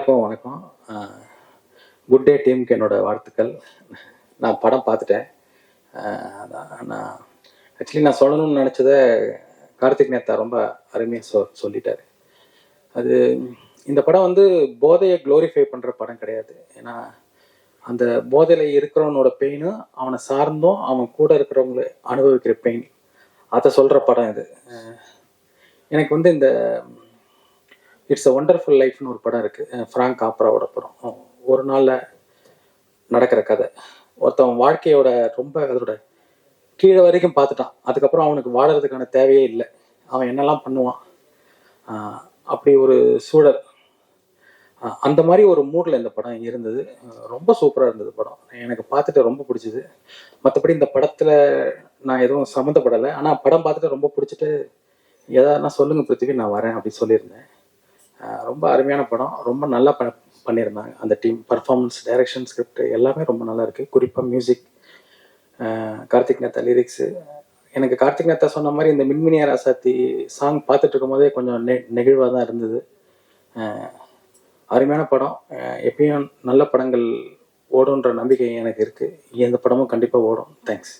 எல்லாருக்கும் வணக்கம். Good day டீமுக்கு என்னோட வாழ்த்துக்கள். நான் படம் பார்த்துட்டேன். நான் ஆக்சுவலி நான் சொல்லணும்னு நினச்சத கார்த்திக் நேத்தா ரொம்ப அருமையாக சொல்லிட்டாரு. அது இந்த படம் வந்து போதையை க்ளோரிஃபை பண்ணுற படம் கிடையாது. ஏன்னா அந்த போதையில் இருக்கிறவனோட பெயினும் அவனை சார்ந்தும் அவன் கூட இருக்கிறவங்கள அனுபவிக்கிற பெயின் அதை சொல்கிற படம் இது. எனக்கு வந்து இந்த இட்ஸ் அ ஒண்டர்ஃபுல் லைஃப்னு ஒரு படம் இருக்குது, ஃப்ராங்க் காப்ராவோட படம். ஒரு நாளில் நடக்கிற கதை. ஒருத்தவன் வாழ்க்கையோட ரொம்ப அதோட கீழே வரைக்கும் பார்த்துட்டான். அதுக்கப்புறம் அவனுக்கு வாழறதுக்கான தேவையே இல்லை. அவன் என்னெல்லாம் பண்ணுவான், அப்படி ஒரு சூழல். அந்த மாதிரி ஒரு மூடில் இந்த படம் இருந்தது. ரொம்ப சூப்பராக இருந்தது படம். எனக்கு பார்த்துட்டு ரொம்ப பிடிச்சிது. மற்றபடி இந்த படத்தில் நான் எதுவும் சம்மந்தப்படலை. ஆனால் படம் பார்த்துட்டு ரொம்ப பிடிச்சிட்டு எதானா சொல்லுங்கள் பிருத்திவி, நான் வரேன் அப்படி சொல்லியிருந்தேன். ரொம்ப அருமையான படம். ரொம்ப நல்லா பண்ணியிருந்தாங்க அந்த டீம். பர்ஃபார்மன்ஸ், டைரக்ஷன், ஸ்கிரிப்ட் எல்லாமே ரொம்ப நல்லா இருக்குது. குறிப்பாக மியூசிக், கார்த்திக் நேத்தா லிரிக்ஸு. எனக்கு கார்த்திக் நேத்தா சொன்ன மாதிரி இந்த மின்மினியா ராசாத்தி சாங் பார்த்துட்டு இருக்கும் போதே கொஞ்சம் நெகிழ்வாக தான் இருந்தது. அருமையான படம். எப்பயும் நல்ல படங்கள் ஓடுன்ற நம்பிக்கை எனக்கு இருக்குது. எந்த படமும் கண்டிப்பாக ஓடும். தேங்க்ஸ்.